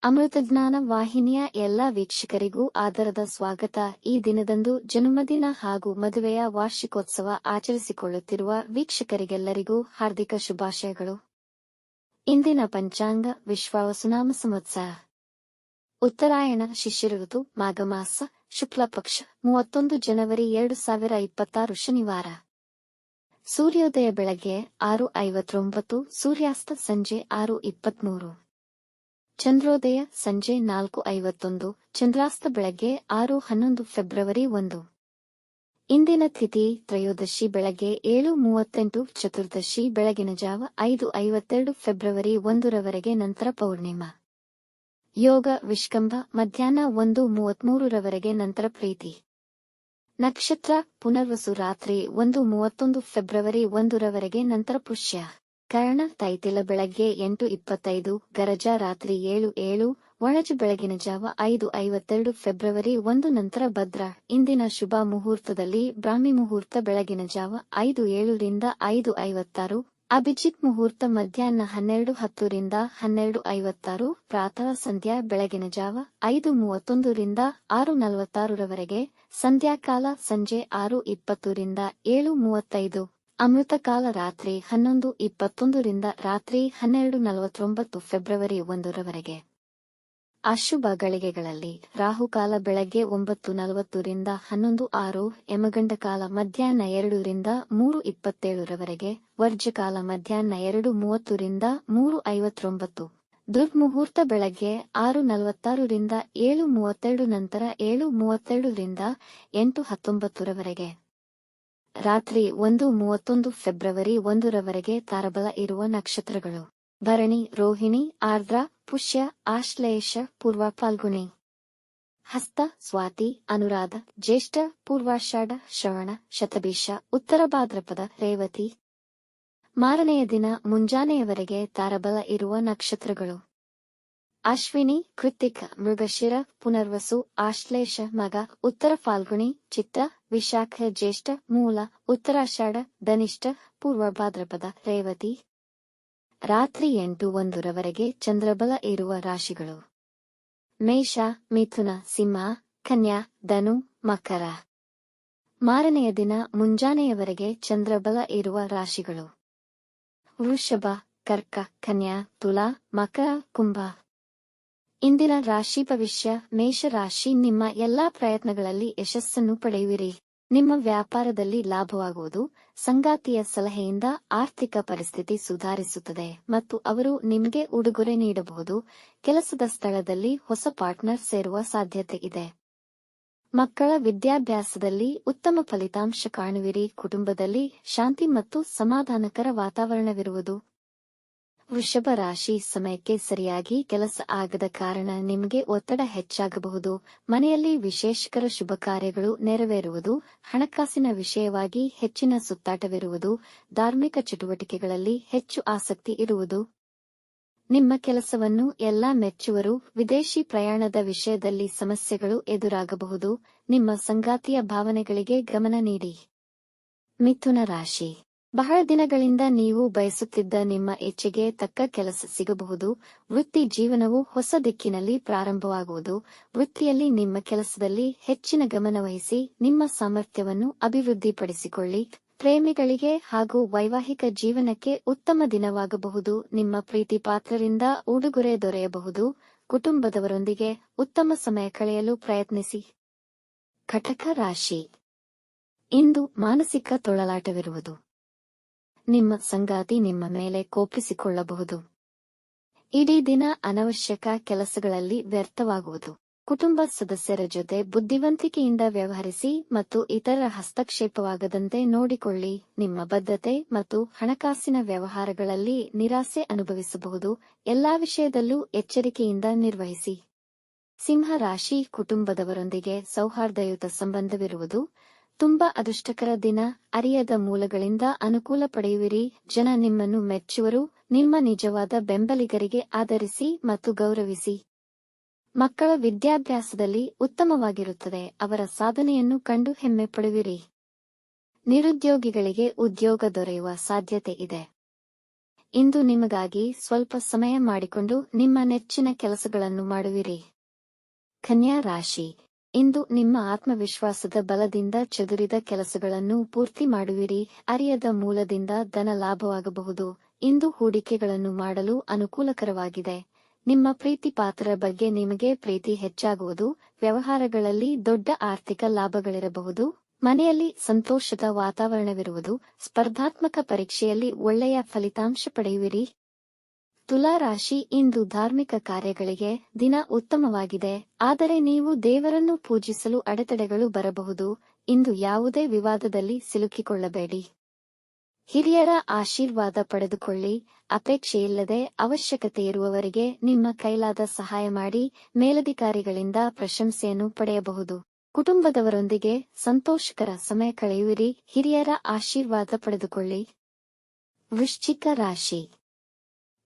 ಅಮೃತಜ್ಞಾನ ವಾಹಿನಿಯ ಎಲ್ಲಾ ವೀಕ್ಷಕರಿಗೂ ಆದರದ ಸ್ವಾಗತ. ಈ ದಿನದಂದು ಜನ್ಮದಿನ ಹಾಗೂ ಮದುವೆಯ ವಾರ್ಷಿಕೋತ್ಸವ ಆಚರಿಸಿಕೊಳ್ಳುತ್ತಿರುವ ವೀಕ್ಷಕರಿಗೆಲ್ಲರಿಗೂ ಹಾರ್ದಿಕ ಶುಭಾಶಯಗಳು. ಇಂದಿನ ಪಂಚಾಂಗ ವಿಶ್ವಾವಸುನಾಮ ಸಂವತ್ಸರ ಉತ್ತರಾಯಣ ಶಿಶಿರ ಋತು ಮಾಘ ಮಾಸ ಶುಕ್ಲ ಪಕ್ಷ 31 ಜನವರಿ 2026 ಶನಿವಾರ. ಸೂರ್ಯೋದಯ ಬೆಳಗ್ಗೆ 6:59, ಸೂರ್ಯಾಸ್ತ ಸಂಜೆ 6:23. ಚಂದ್ರೋದಯ ಸಂಜೆ 4:51, ಚಂದ್ರಾಸ್ತ ಬೆಳಗ್ಗೆ 6:11 ಫೆಬ್ರವರಿ 1. ಇಂದಿನ ತಿಥಿ ತ್ರಯೋದಶಿ ಬೆಳಗ್ಗೆ 7:38, ಚತುರ್ದಶಿ ಬೆಳಗಿನ ಜಾವ 5:52 ಫೆಬ್ರವರಿ 1 ರವರೆಗೆ, ನಂತರ ಪೌರ್ಣಿಮಾ. ಯೋಗ ವಿಷ್ಕಂಭ ಮಧ್ಯಾಹ್ನ 1:33 ರವರೆಗೆ, ನಂತರ ಪ್ರೀತಿ. ನಕ್ಷತ್ರ ಪುನರ್ವಸು ರಾತ್ರಿ 1:31 ಫೆಬ್ರವರಿ 1 ರವರೆಗೆ, ನಂತರ ಪುಷ್ಯ. ಕರ್ಣ ತೈತಿಲ ಬೆಳಗ್ಗೆ 8:25, ಗರಜ ರಾತ್ರಿ 7:07, ಒಣಜು ಬೆಳಗಿನ ಜಾವ 5:52 ಫೆಬ್ರವರಿ 1, ನಂತರ ಭದ್ರ. ಇಂದಿನ ಶುಭ ಮುಹೂರ್ತದಲ್ಲಿ ಬ್ರಾಹ್ಮಿ ಮುಹೂರ್ತ ಬೆಳಗಿನ ಜಾವ 5:07 ರಿಂದ 5:56, ಅಭಿಜಿತ್ ಮುಹೂರ್ತ ಮಧ್ಯಾಹ್ನ 12:10 ರಿಂದ 12:56, ಪ್ರಾತಃ ಸಂಧ್ಯಾ ಬೆಳಗಿನ ಜಾವ 5:31 ರಿಂದ 6:46 ರವರೆಗೆ, ಸಂಧ್ಯಾಕಾಲ ಸಂಜೆ 6:20 ರಿಂದ 7:35, ಅಮೃತಕಾಲ ರಾತ್ರಿ 11:21 ರಿಂದ ರಾತ್ರಿ 12:49 ಫೆಬ್ರವರಿ 1 ರವರೆಗೆ. ಅಶುಭ ಗಳಿಗೆಗಳಲ್ಲಿ ರಾಹುಕಾಲ ಬೆಳಗ್ಗೆ 9:40 ರಿಂದ 11:06, ಯಮಗಂಡಕಾಲ ಮಧ್ಯಾಹ್ನ 2 ರಿಂದ 3:27 ರವರೆಗೆ, ವರ್ಜಕಾಲ ಮಧ್ಯಾಹ್ನ 2:30 ರಿಂದ 3:59, ದುರ್ಮುಹೂರ್ತ ಬೆಳಗ್ಗೆ 6:46 ರಿಂದ 7:32, ನಂತರ 7:32 ರಿಂದ 8:19 ರವರೆಗೆ. ರಾತ್ರಿ 1:31 ಫೆಬ್ರವರಿ 1 ರವರೆಗೆ ತಾರಬಲ ಇರುವ ನಕ್ಷತ್ರಗಳು: ಭರಣಿ, ರೋಹಿಣಿ, ಆರ್ದ್ರ, ಪುಷ್ಯ, ಆಶ್ಲೇಷ, ಪೂರ್ವ ಫಾಲ್ಗುಣಿ, ಹಸ್ತ, ಸ್ವಾತಿ, ಅನುರಾಧ, ಜ್ಯೇಷ್ಠ, ಪೂರ್ವಾಷಾಢ, ಶ್ರವಣ, ಶತಭಿಷ, ಉತ್ತರ ಭಾದ್ರಪದ, ರೇವತಿ. ಮಾರನೆಯ ದಿನ ಮುಂಜಾನೆಯವರೆಗೆ ತಾರಬಲ ಇರುವ ನಕ್ಷತ್ರಗಳು: ಅಶ್ವಿನಿ, ಕೃತ್ತಿಕ, ಮೃಗಶಿರ, ಪುನರ್ವಸು, ಆಶ್ಲೇಷ, ಮಗ, ಉತ್ತರ ಫಾಲ್ಗುಣಿ, ಚಿತ್ರ, ವಿಶಾಖ, ಜ್ಯೇಷ್ಠ, ಮೂಲ, ಉತ್ತರಾಷಾಢ, ಧನಿಷ್ಠ, ಪೂರ್ವ ಭಾದ್ರಪದ, ರೇವತಿ. ರಾತ್ರಿ 8:01 ರವರೆಗೆ ಚಂದ್ರಬಲ ಇರುವ ರಾಶಿಗಳು: ಮೇಷ, ಮಿಥುನ, ಸಿಂಹ, ಕನ್ಯಾ, ಧನು, ಮಕರ. ಮಾರನೆಯ ದಿನ ಮುಂಜಾನೆಯವರೆಗೆ ಚಂದ್ರಬಲ ಇರುವ ರಾಶಿಗಳು: ವೃಷಭ, ಕರ್ಕ, ಕನ್ಯಾ, ತುಲಾ, ಮಕರ, ಕುಂಭ. ಇಂದಿನ ರಾಶಿ ಭವಿಷ್ಯ: ಮೇಷ ರಾಶಿ, ನಿಮ್ಮ ಎಲ್ಲಾ ಪ್ರಯತ್ನಗಳಲ್ಲಿ ಯಶಸ್ಸನ್ನು ಪಡೆಯುವಿರಿ. ನಿಮ್ಮ ವ್ಯಾಪಾರದಲ್ಲಿ ಲಾಭವಾಗುವುದು. ಸಂಗಾತಿಯ ಸಲಹೆಯಿಂದ ಆರ್ಥಿಕ ಪರಿಸ್ಥಿತಿ ಸುಧಾರಿಸುತ್ತದೆ ಮತ್ತು ಅವರು ನಿಮಗೆ ಉಡುಗೊರೆ ನೀಡಬಹುದು. ಕೆಲಸದ ಸ್ಥಳದಲ್ಲಿ ಹೊಸ ಪಾರ್ಟ್ನರ್ ಸೇರುವ ಸಾಧ್ಯತೆ ಇದೆ. ಮಕ್ಕಳ ವಿದ್ಯಾಭ್ಯಾಸದಲ್ಲಿ ಉತ್ತಮ ಫಲಿತಾಂಶ ಕಾಣುವಿರಿ. ಕುಟುಂಬದಲ್ಲಿ ಶಾಂತಿ ಮತ್ತು ಸಮಾಧಾನಕರ ವಾತಾವರಣವಿರುವುದು. ವೃಷಭ ರಾಶಿ, ಸಮಯಕ್ಕೆ ಸರಿಯಾಗಿ ಕೆಲಸ ಆಗದ ಕಾರಣ ನಿಮಗೆ ಒತ್ತಡ ಹೆಚ್ಚಾಗಬಹುದು. ಮನೆಯಲ್ಲಿ ವಿಶೇಷಕರ ಶುಭ ಕಾರ್ಯಗಳು ನೆರವೇರುವುದು. ಹಣಕಾಸಿನ ವಿಷಯವಾಗಿ ಹೆಚ್ಚಿನ ಸುತ್ತಾಟವಿರುವುದು. ಧಾರ್ಮಿಕ ಚಟುವಟಿಕೆಗಳಲ್ಲಿ ಹೆಚ್ಚು ಆಸಕ್ತಿ ಇರುವುದು. ನಿಮ್ಮ ಕೆಲಸವನ್ನು ಎಲ್ಲ ಮೆಚ್ಚುವರು. ವಿದೇಶಿ ಪ್ರಯಾಣದ ವಿಷಯದಲ್ಲಿ ಸಮಸ್ಯೆಗಳು ಎದುರಾಗಬಹುದು. ನಿಮ್ಮ ಸಂಗಾತಿಯ ಭಾವನೆಗಳಿಗೆ ಗಮನ ನೀಡಿ. ಮಿಥುನ ರಾಶಿ, ಬಹಳ ದಿನಗಳಿಂದ ನೀವು ಬಯಸುತ್ತಿದ್ದ ನಿಮ್ಮ ಇಚ್ಛೆಗೆ ತಕ್ಕ ಕೆಲಸ ಸಿಗಬಹುದು. ವೃತ್ತಿ ಜೀವನವು ಹೊಸ ದಿಕ್ಕಿನಲ್ಲಿ ಪ್ರಾರಂಭವಾಗುವುದು. ವೃತ್ತಿಯಲ್ಲಿ ನಿಮ್ಮ ಕೆಲಸದಲ್ಲಿ ಹೆಚ್ಚಿನ ಗಮನವಹಿಸಿ ನಿಮ್ಮ ಸಾಮರ್ಥ್ಯವನ್ನು ಅಭಿವೃದ್ಧಿಪಡಿಸಿಕೊಳ್ಳಿ. ಪ್ರೇಮಿಗಳಿಗೆ ಹಾಗೂ ವೈವಾಹಿಕ ಜೀವನಕ್ಕೆ ಉತ್ತಮ ದಿನವಾಗಬಹುದು. ನಿಮ್ಮ ಪ್ರೀತಿಪಾತ್ರರಿಂದ ಉಡುಗೊರೆ ದೊರೆಯಬಹುದು. ಕುಟುಂಬದವರೊಂದಿಗೆ ಉತ್ತಮ ಸಮಯ ಕಳೆಯಲು ಪ್ರಯತ್ನಿಸಿ. ಕಟಕ ರಾಶಿ, ಇಂದು ಮಾನಸಿಕ ತೊಳಲಾಟವಿರುವುದು. ನಿಮ್ಮ ಸಂಗಾತಿ ನಿಮ್ಮ ಮೇಲೆ ಕೋಪಿಸಿಕೊಳ್ಳಬಹುದು. ಇಡೀ ದಿನ ಅನವಶ್ಯಕ ಕೆಲಸಗಳಲ್ಲಿ ವ್ಯರ್ಥವಾಗುವುದು. ಕುಟುಂಬ ಸದಸ್ಯರ ಜೊತೆ ಬುದ್ಧಿವಂತಿಕೆಯಿಂದ ವ್ಯವಹರಿಸಿ ಮತ್ತು ಇತರರ ಹಸ್ತಕ್ಷೇಪವಾಗದಂತೆ ನೋಡಿಕೊಳ್ಳಿ. ನಿಮ್ಮ ಬದ್ಧತೆ ಮತ್ತು ಹಣಕಾಸಿನ ವ್ಯವಹಾರಗಳಲ್ಲಿ ನಿರಾಸೆ ಅನುಭವಿಸಬಹುದು. ಎಲ್ಲಾ ವಿಷಯದಲ್ಲೂ ಎಚ್ಚರಿಕೆಯಿಂದ ನಿರ್ವಹಿಸಿ. ಸಿಂಹ ರಾಶಿ, ಕುಟುಂಬದವರೊಂದಿಗೆ ಸೌಹಾರ್ದಯುತ ಸಂಬಂಧವಿರುವುದು. ತುಂಬಾ ಅದೃಷ್ಟಕರ ದಿನ. ಅರಿಯದ ಮೂಲಗಳಿಂದ ಅನುಕೂಲ ಪಡೆಯುವಿರಿ. ಜನ ನಿಮ್ಮನ್ನು ಮೆಚ್ಚುವರು. ನಿಮ್ಮ ನಿಜವಾದ ಬೆಂಬಲಿಗರಿಗೆ ಆದರಿಸಿ ಮತ್ತು ಗೌರವಿಸಿ. ಮಕ್ಕಳ ವಿದ್ಯಾಭ್ಯಾಸದಲ್ಲಿ ಉತ್ತಮವಾಗಿರುತ್ತದೆ. ಅವರ ಸಾಧನೆಯನ್ನು ಕಂಡು ಹೆಮ್ಮೆ ಪಡುವಿರಿ. ನಿರುದ್ಯೋಗಿಗಳಿಗೆ ಉದ್ಯೋಗ ದೊರೆಯುವ ಸಾಧ್ಯತೆ ಇದೆ. ಇಂದು ನಿಮಗಾಗಿ ಸ್ವಲ್ಪ ಸಮಯ ಮಾಡಿಕೊಂಡು ನಿಮ್ಮ ನೆಚ್ಚಿನ ಕೆಲಸಗಳನ್ನು ಮಾಡುವಿರಿ. ಕನ್ಯಾ ರಾಶಿ, ಇಂದು ನಿಮ್ಮ ಆತ್ಮವಿಶ್ವಾಸದ ಬಲದಿಂದ ಚದುರಿದ ಕೆಲಸಗಳನ್ನು ಪೂರ್ತಿ ಮಾಡುವಿರಿ. ಅರಿಯದ ಮೂಲದಿಂದ ಧನ ಲಾಭವಾಗಬಹುದು. ಇಂದು ಹೂಡಿಕೆಗಳನ್ನು ಮಾಡಲು ಅನುಕೂಲಕರವಾಗಿದೆ. ನಿಮ್ಮ ಪ್ರೀತಿ ಪಾತ್ರರ ಬಗ್ಗೆ ನಿಮಗೆ ಪ್ರೀತಿ ಹೆಚ್ಚಾಗುವುದು. ವ್ಯವಹಾರಗಳಲ್ಲಿ ದೊಡ್ಡ ಆರ್ಥಿಕ ಲಾಭಗಳಿರಬಹುದು. ಮನೆಯಲ್ಲಿ ಸಂತೋಷದ ವಾತಾವರಣವಿರುವುದು. ಸ್ಪರ್ಧಾತ್ಮಕ ಪರೀಕ್ಷೆಯಲ್ಲಿ ಒಳ್ಳೆಯ ಫಲಿತಾಂಶ ಪಡೆಯುವಿರಿ. ತುಲಾ ರಾಶಿ, ಇಂದು ಧಾರ್ಮಿಕ ಕಾರ್ಯಗಳಿಗೆ ದಿನ ಉತ್ತಮವಾಗಿದೆ. ಆದರೆ ನೀವು ದೇವರನ್ನು ಪೂಜಿಸಲು ಅಡೆತಡೆಗಳು ಬರಬಹುದು. ಇಂದು ಯಾವುದೇ ವಿವಾದದಲ್ಲಿ ಸಿಲುಕಿಕೊಳ್ಳಬೇಡಿ. ಹಿರಿಯರ ಆಶೀರ್ವಾದ ಪಡೆದುಕೊಳ್ಳಿ. ಅಪೇಕ್ಷೆಯಿಲ್ಲದೆ ಅವಶ್ಯಕತೆಯಿರುವವರಿಗೆ ನಿಮ್ಮ ಕೈಲಾದ ಸಹಾಯ ಮಾಡಿ. ಮೇಲಧಿಕಾರಿಗಳಿಂದ ಪ್ರಶಂಸೆಯನ್ನು ಪಡೆಯಬಹುದು. ಕುಟುಂಬದವರೊಂದಿಗೆ ಸಂತೋಷಕರ ಸಮಯ ಕಳೆಯುವಿರಿ. ಹಿರಿಯರ ಆಶೀರ್ವಾದ ಪಡೆದುಕೊಳ್ಳಿ. ವೃಶ್ಚಿಕ ರಾಶಿ,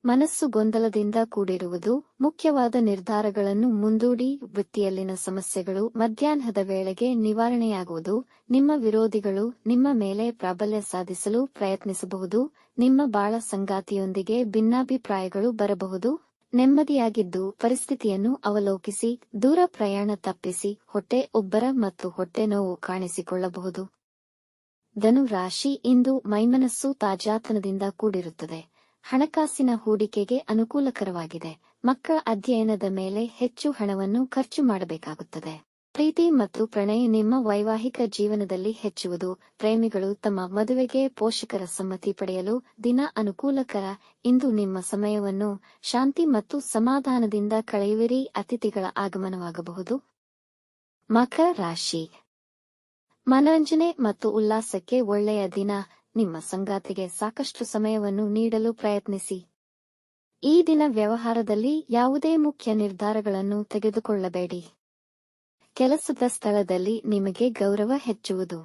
ಮನಸ್ಸು ಗೊಂದಲದಿಂದ ಕೂಡಿರುವುದು. ಮುಖ್ಯವಾದ ನಿರ್ಧಾರಗಳನ್ನು ಮುಂದೂಡಿ. ವೃತ್ತಿಯಲ್ಲಿನ ಸಮಸ್ಯೆಗಳು ಮಧ್ಯಾಹ್ನದ ವೇಳೆಗೆ ನಿವಾರಣೆಯಾಗುವುದು. ನಿಮ್ಮ ವಿರೋಧಿಗಳು ನಿಮ್ಮ ಮೇಲೆ ಪ್ರಾಬಲ್ಯ ಸಾಧಿಸಲು ಪ್ರಯತ್ನಿಸಬಹುದು. ನಿಮ್ಮ ಬಾಳ ಸಂಗಾತಿಯೊಂದಿಗೆ ಭಿನ್ನಾಭಿಪ್ರಾಯಗಳು ಬರಬಹುದು. ನೆಮ್ಮದಿಯಾಗಿದ್ದು ಪರಿಸ್ಥಿತಿಯನ್ನು ಅವಲೋಕಿಸಿ. ದೂರ ಪ್ರಯಾಣ ತಪ್ಪಿಸಿ. ಹೊಟ್ಟೆ ಉಬ್ಬರ ಮತ್ತು ಹೊಟ್ಟೆ ನೋವು ಕಾಣಿಸಿಕೊಳ್ಳಬಹುದು. ಧನು ರಾಶಿ, ಇಂದು ಮೈಮನಸ್ಸು ತಾಜಾತನದಿಂದ ಕೂಡಿರುತ್ತದೆ. ಹಣಕಾಸಿನ ಹೂಡಿಕೆಗೆ ಅನುಕೂಲಕರವಾಗಿದೆ. ಮಕ್ಕಳ ಅಧ್ಯಯನದ ಮೇಲೆ ಹೆಚ್ಚು ಹಣವನ್ನು ಖರ್ಚು ಮಾಡಬೇಕಾಗುತ್ತದೆ. ಪ್ರೀತಿ ಮತ್ತು ಪ್ರಣಯ ನಿಮ್ಮ ವೈವಾಹಿಕ ಜೀವನದಲ್ಲಿ ಹೆಚ್ಚುವುದು. ಪ್ರೇಮಿಗಳು ತಮ್ಮ ಮದುವೆಗೆ ಪೋಷಕರ ಸಮ್ಮತಿ ಪಡೆಯಲು ದಿನ ಅನುಕೂಲಕರ. ಇಂದು ನಿಮ್ಮ ಸಮಯವನ್ನು ಶಾಂತಿ ಮತ್ತು ಸಮಾಧಾನದಿಂದ ಕಳೆಯುವಿರಿ. ಅತಿಥಿಗಳ ಆಗಮನವಾಗಬಹುದು. ಮಕರ ರಾಶಿ, ಮನರಂಜನೆ ಮತ್ತು ಉಲ್ಲಾಸಕ್ಕೆ ಒಳ್ಳೆಯ ದಿನ. ನಿಮ್ಮ ಸಂಗಾತಿಗೆ ಸಾಕಷ್ಟು ಸಮಯವನ್ನು ನೀಡಲು ಪ್ರಯತ್ನಿಸಿ. ಈ ದಿನ ವ್ಯವಹಾರದಲ್ಲಿ ಯಾವುದೇ ಮುಖ್ಯ ನಿರ್ಧಾರಗಳನ್ನು ತೆಗೆದುಕೊಳ್ಳಬೇಡಿ. ಕೆಲಸದ ಸ್ಥಳದಲ್ಲಿ ನಿಮಗೆ ಗೌರವ ಹೆಚ್ಚುವುದು.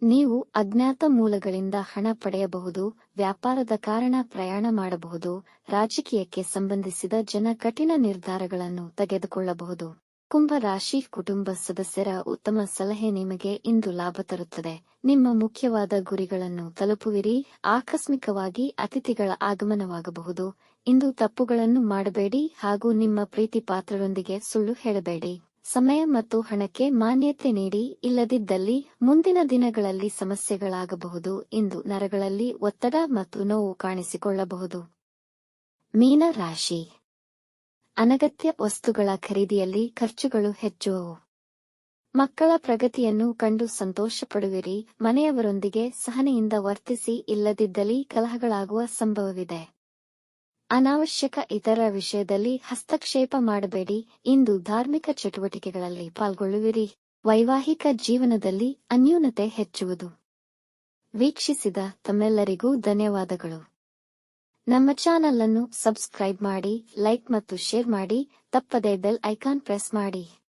ನೀವು ಅಜ್ಞಾತ ಮೂಲಗಳಿಂದ ಹಣ ಪಡೆಯಬಹುದು. ವ್ಯಾಪಾರದ ಕಾರಣ ಪ್ರಯಾಣ ಮಾಡಬಹುದು. ರಾಜಕೀಯಕ್ಕೆ ಸಂಬಂಧಿಸಿದ ಜನ ಕಠಿಣ ನಿರ್ಧಾರಗಳನ್ನು ತೆಗೆದುಕೊಳ್ಳಬಹುದು. ಕುಂಭ ರಾಶಿ, ಕುಟುಂಬ ಸದಸ್ಯರ ಉತ್ತಮ ಸಲಹೆ ನಿಮಗೆ ಇಂದು ಲಾಭ ತರುತ್ತದೆ. ನಿಮ್ಮ ಮುಖ್ಯವಾದ ಗುರಿಗಳನ್ನು ತಲುಪುವಿರಿ. ಆಕಸ್ಮಿಕವಾಗಿ ಅತಿಥಿಗಳ ಆಗಮನವಾಗಬಹುದು. ಇಂದು ತಪ್ಪುಗಳನ್ನು ಮಾಡಬೇಡಿ ಹಾಗೂ ನಿಮ್ಮ ಪ್ರೀತಿ ಪಾತ್ರರೊಂದಿಗೆ ಸುಳ್ಳು ಹೇಳಬೇಡಿ. ಸಮಯ ಮತ್ತು ಹಣಕ್ಕೆ ಮಾನ್ಯತೆ ನೀಡಿ. ಇಲ್ಲದಿದ್ದಲ್ಲಿ ಮುಂದಿನ ದಿನಗಳಲ್ಲಿ ಸಮಸ್ಯೆಗಳಾಗಬಹುದು. ಇಂದು ನರಗಳಲ್ಲಿ ಒತ್ತಡ ಮತ್ತು ನೋವು ಕಾಣಿಸಿಕೊಳ್ಳಬಹುದು. ಮೀನ ರಾಶಿ, ಅನಗತ್ಯ ವಸ್ತುಗಳ ಖರೀದಿಯಲ್ಲಿ ಖರ್ಚುಗಳು ಹೆಚ್ಚುವವು. ಮಕ್ಕಳ ಪ್ರಗತಿಯನ್ನು ಕಂಡು ಸಂತೋಷ ಪಡುವಿರಿ. ಮನೆಯವರೊಂದಿಗೆ ಸಹನೆಯಿಂದ ವರ್ತಿಸಿ. ಇಲ್ಲದಿದ್ದಲ್ಲಿ ಕಲಹಗಳಾಗುವ ಸಂಭವವಿದೆ. ಅನಾವಶ್ಯಕ ಇತರ ವಿಷಯದಲ್ಲಿ ಹಸ್ತಕ್ಷೇಪ ಮಾಡಬೇಡಿ. ಇಂದು ಧಾರ್ಮಿಕ ಚಟುವಟಿಕೆಗಳಲ್ಲಿ ಪಾಲ್ಗೊಳ್ಳುವಿರಿ. ವೈವಾಹಿಕ ಜೀವನದಲ್ಲಿ ಅನ್ಯೂನತೆ ಹೆಚ್ಚುವುದು. ವೀಕ್ಷಿಸಿದ ತಮ್ಮೆಲ್ಲರಿಗೂ ಧನ್ಯವಾದಗಳು. ನಮ್ಮ ಚಾನಲ್ ಅನ್ನು ಸಬ್ಸ್ಕ್ರೈಬ್ ಮಾಡಿ, ಲೈಕ್ ಮತ್ತು ಶೇರ್ ಮಾಡಿ. ತಪ್ಪದೇ ಬೆಲ್ ಐಕಾನ್ ಪ್ರೆಸ್ ಮಾಡಿ.